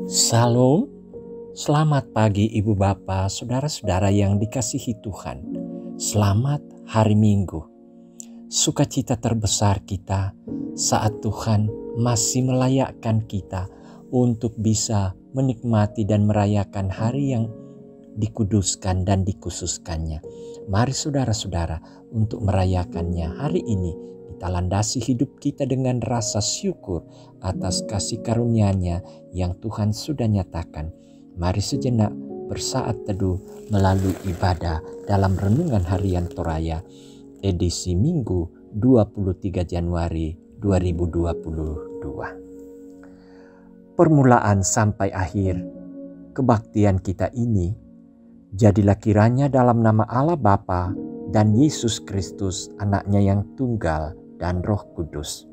Salam, selamat pagi Ibu Bapa, saudara-saudara yang dikasihi Tuhan. Selamat hari Minggu. Sukacita terbesar kita saat Tuhan masih melayakkan kita untuk bisa menikmati dan merayakan hari yang dikuduskan dan dikhususkannya. Mari saudara-saudara untuk merayakannya hari ini. Kita landasi hidup kita dengan rasa syukur atas kasih karunia-Nya yang Tuhan sudah nyatakan. Mari sejenak bersaat teduh melalui ibadah dalam renungan harian Toraya edisi Minggu 23 Januari 2022. Permulaan sampai akhir kebaktian kita ini, jadilah kiranya dalam nama Allah Bapa dan Yesus Kristus anaknya yang tunggal dan Roh Kudus.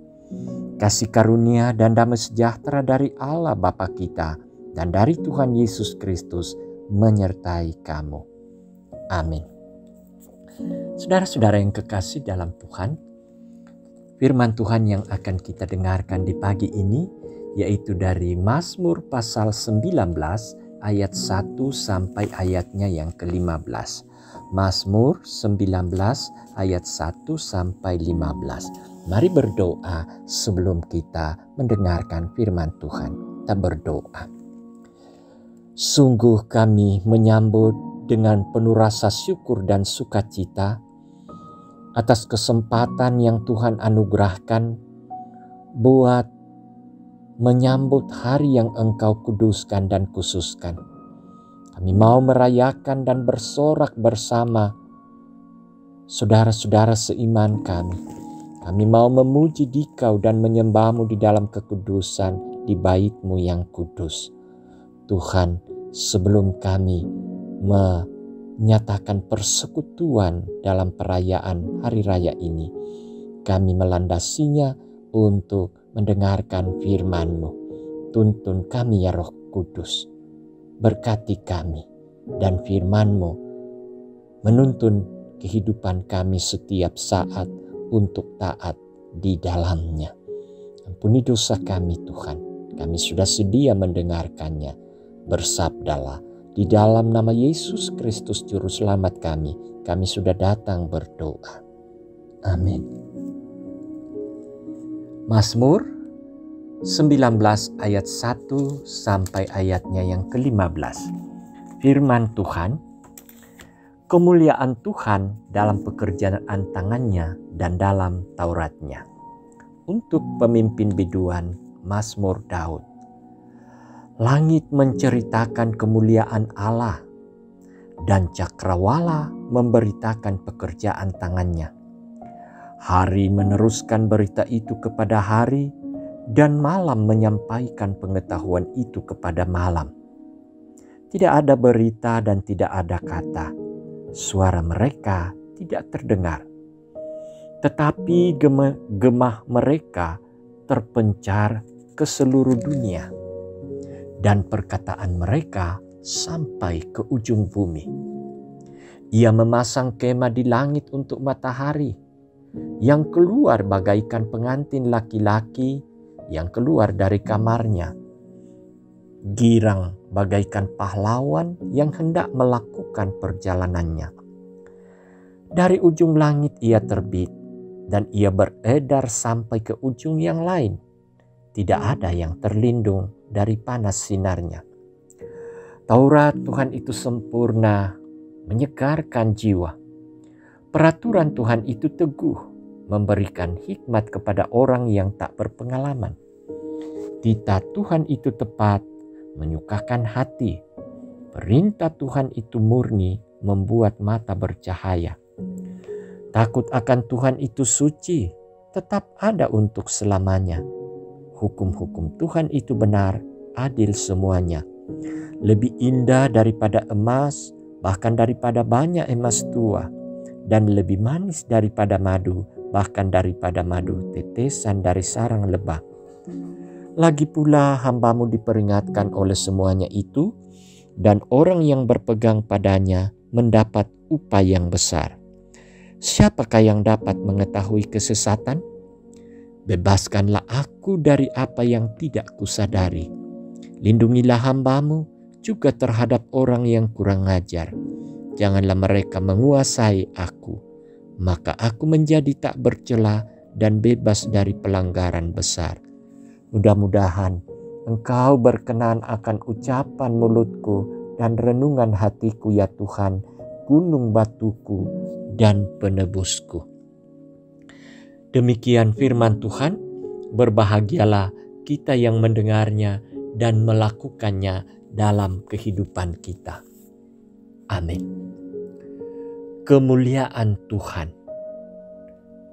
Kasih karunia dan damai sejahtera dari Allah Bapa kita dan dari Tuhan Yesus Kristus menyertai kamu. Amin. Saudara-saudara yang kekasih dalam Tuhan, firman Tuhan yang akan kita dengarkan di pagi ini yaitu dari Mazmur pasal 19 ayat 1 sampai ayatnya yang ke-15. Mazmur 19 ayat 1 sampai 15. Mari berdoa sebelum kita mendengarkan firman Tuhan. Kita berdoa. Sungguh kami menyambut dengan penuh rasa syukur dan sukacita atas kesempatan yang Tuhan anugerahkan buat menyambut hari yang Engkau kuduskan dan khususkan. Kami mau merayakan dan bersorak bersama saudara-saudara seiman kami. Kami mau memuji Dikau dan menyembah-Mu di dalam kekudusan di bait-Mu yang kudus. Tuhan, sebelum kami menyatakan persekutuan dalam perayaan hari raya ini, kami melandasinya untuk mendengarkan firman-Mu. Tuntun kami ya Roh Kudus. Berkati kami dan firman-Mu menuntun kehidupan kami setiap saat untuk taat di dalamnya. Ampuni dosa kami Tuhan. Kami sudah sedia mendengarkannya. Bersabdalah. Di dalam nama Yesus Kristus Juru Selamat kami sudah datang berdoa. Amin. Mazmur 19 ayat 1 sampai ayatnya yang ke-15. Firman Tuhan, kemuliaan Tuhan dalam pekerjaan tangannya dan dalam Tauratnya. Untuk pemimpin biduan, Mazmur Daud. Langit menceritakan kemuliaan Allah dan cakrawala memberitakan pekerjaan tangannya. Hari meneruskan berita itu kepada hari, dan malam menyampaikan pengetahuan itu kepada malam. Tidak ada berita dan tidak ada kata. Suara mereka tidak terdengar. Tetapi gemah mereka terpencar ke seluruh dunia. Dan perkataan mereka sampai ke ujung bumi. Ia memasang kemah di langit untuk matahari, yang keluar bagaikan pengantin laki-laki yang keluar dari kamarnya. Girang bagaikan pahlawan yang hendak melakukan perjalanannya. Dari ujung langit ia terbit dan ia beredar sampai ke ujung yang lain. Tidak ada yang terlindung dari panas sinarnya. Taurat Tuhan itu sempurna, menyegarkan jiwa. Peraturan Tuhan itu teguh, memberikan hikmat kepada orang yang tak berpengalaman. Titah Tuhan itu tepat, menyukakan hati. Perintah Tuhan itu murni, membuat mata bercahaya. Takut akan Tuhan itu suci, tetap ada untuk selamanya. Hukum-hukum Tuhan itu benar, adil semuanya. Lebih indah daripada emas, bahkan daripada banyak emas tua. Dan lebih manis daripada madu, bahkan daripada madu tetesan dari sarang lebah. Lagi pula hamba-Mu diperingatkan oleh semuanya itu, dan orang yang berpegang padanya mendapat upah yang besar. Siapakah yang dapat mengetahui kesesatan? Bebaskanlah aku dari apa yang tidak kusadari. Lindungilah hamba-Mu juga terhadap orang yang kurang ajar. Janganlah mereka menguasai aku, maka aku menjadi tak bercela dan bebas dari pelanggaran besar. Mudah-mudahan Engkau berkenan akan ucapan mulutku dan renungan hatiku, ya Tuhan, gunung batuku dan penebusku. Demikian firman Tuhan. Berbahagialah kita yang mendengarnya dan melakukannya dalam kehidupan kita. Amin. Kemuliaan Tuhan.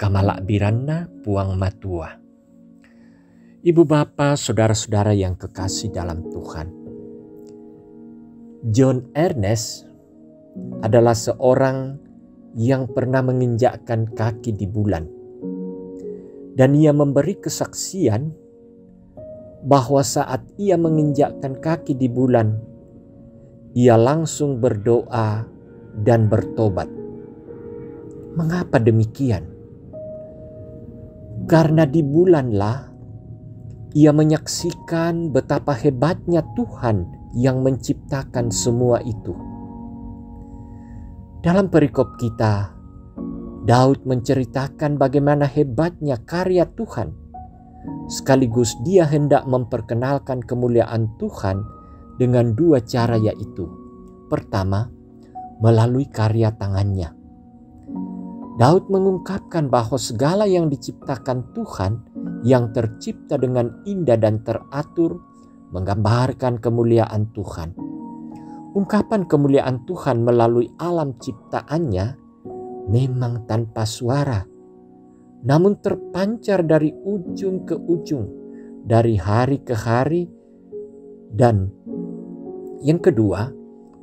Kamalak Biranna Puang Matua. Ibu bapa, saudara-saudara yang kekasih dalam Tuhan. John Ernest adalah seorang yang pernah menginjakkan kaki di bulan. Dan ia memberi kesaksian bahwa saat ia menginjakkan kaki di bulan, ia langsung berdoa dan bertobat. Mengapa demikian? Karena di bulanlah ia menyaksikan betapa hebatnya Tuhan yang menciptakan semua itu. Dalam perikop kita, Daud menceritakan bagaimana hebatnya karya Tuhan. Sekaligus dia hendak memperkenalkan kemuliaan Tuhan dengan dua cara, yaitu pertama, melalui karya tangannya. Daud mengungkapkan bahwa segala yang diciptakan Tuhan yang tercipta dengan indah dan teratur menggambarkan kemuliaan Tuhan. Ungkapan kemuliaan Tuhan melalui alam ciptaannya memang tanpa suara, namun terpancar dari ujung ke ujung, dari hari ke hari. Dan yang kedua,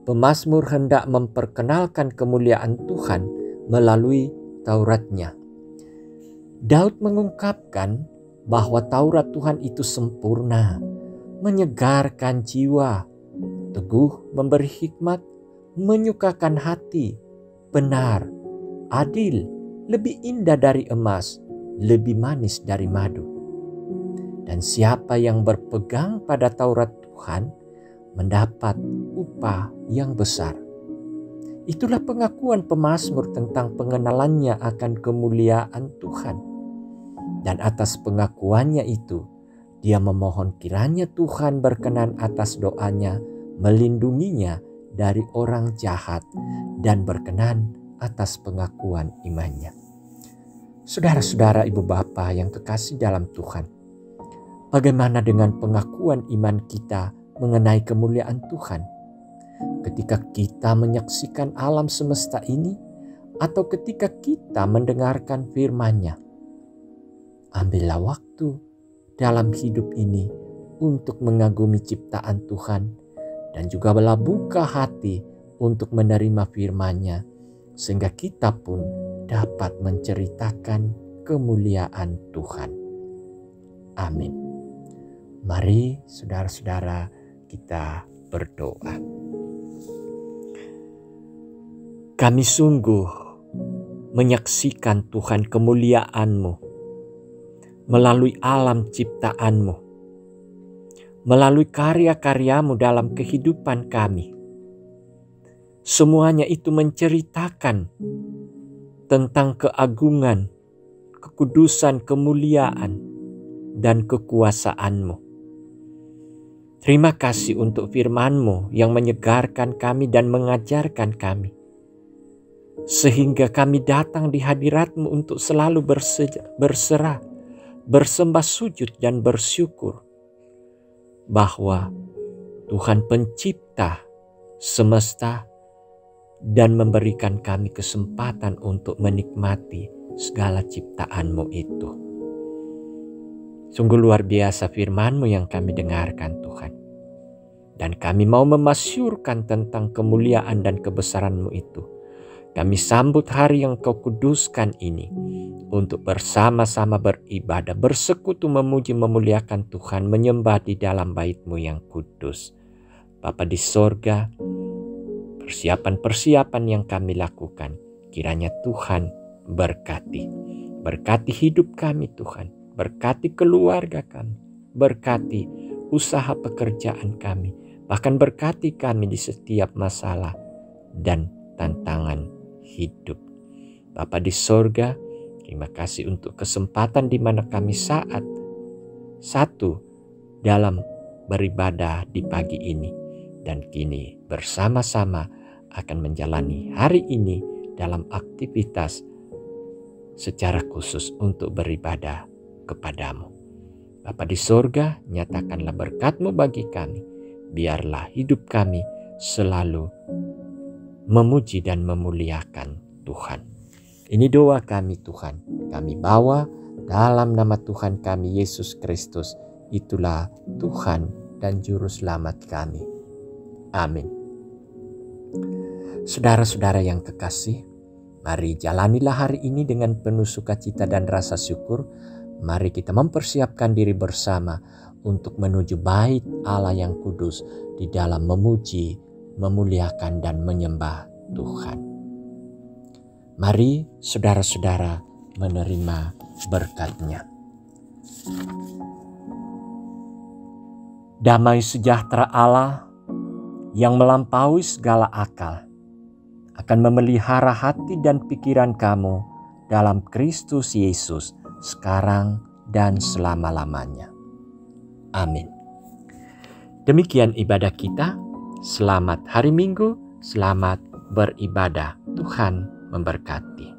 pemazmur hendak memperkenalkan kemuliaan Tuhan melalui Tauratnya. Daud mengungkapkan bahwa Taurat Tuhan itu sempurna, menyegarkan jiwa, teguh memberi hikmat, menyukakan hati, benar, adil, lebih indah dari emas, lebih manis dari madu. Dan siapa yang berpegang pada Taurat Tuhan mendapat upah yang besar. Itulah pengakuan pemazmur tentang pengenalannya akan kemuliaan Tuhan. Dan atas pengakuannya itu, dia memohon kiranya Tuhan berkenan atas doanya, melindunginya dari orang jahat, dan berkenan atas pengakuan imannya. Saudara-saudara, ibu bapa yang kekasih dalam Tuhan, bagaimana dengan pengakuan iman kita mengenai kemuliaan Tuhan? Ketika kita menyaksikan alam semesta ini, atau ketika kita mendengarkan firman-Nya, ambillah waktu dalam hidup ini untuk mengagumi ciptaan Tuhan, dan juga buka hati untuk menerima firman-Nya, sehingga kita pun dapat menceritakan kemuliaan Tuhan. Amin. Mari saudara-saudara kita berdoa. Kami sungguh menyaksikan Tuhan kemuliaan-Mu melalui alam ciptaan-Mu, melalui karya-karya-Mu dalam kehidupan kami. Semuanya itu menceritakan tentang keagungan, kekudusan, kemuliaan, dan kekuasaan-Mu. Terima kasih untuk firman-Mu yang menyegarkan kami dan mengajarkan kami, sehingga kami datang di hadirat-Mu untuk selalu berserah, bersembah sujud dan bersyukur bahwa Tuhan pencipta semesta dan memberikan kami kesempatan untuk menikmati segala ciptaan-Mu itu. Sungguh luar biasa firman-Mu yang kami dengarkan, Tuhan. Dan kami mau memasyurkan tentang kemuliaan dan kebesaran-Mu itu. Kami sambut hari yang Kau kuduskan ini untuk bersama-sama beribadah, bersekutu, memuji, memuliakan Tuhan, menyembah di dalam bait-Mu yang kudus. Bapa di sorga, persiapan-persiapan yang kami lakukan, kiranya Tuhan berkati. Berkati hidup kami Tuhan, berkati keluarga kami, berkati usaha pekerjaan kami. Bahkan berkati kami di setiap masalah dan tantangan hidup. Bapa di sorga, terima kasih untuk kesempatan di mana kami saat satu dalam beribadah di pagi ini. Dan kini bersama-sama akan menjalani hari ini dalam aktivitas secara khusus untuk beribadah kepadamu. Bapa di sorga, nyatakanlah berkat-Mu bagi kami. Biarlah hidup kami selalu memuji dan memuliakan Tuhan. Ini doa kami Tuhan. Kami bawa dalam nama Tuhan kami Yesus Kristus. Itulah Tuhan dan Juru Selamat kami. Amin. Saudara-saudara yang kekasih, mari jalanilah hari ini dengan penuh sukacita dan rasa syukur. Mari kita mempersiapkan diri bersama untuk menuju bait Allah yang kudus di dalam memuji, memuliakan dan menyembah Tuhan. Mari saudara-saudara menerima berkat-Nya. Damai sejahtera Allah yang melampaui segala akal akan memelihara hati dan pikiran kamu dalam Kristus Yesus sekarang dan selama-lamanya. Amin. Demikian ibadah kita. Selamat hari Minggu, selamat beribadah. Tuhan memberkati.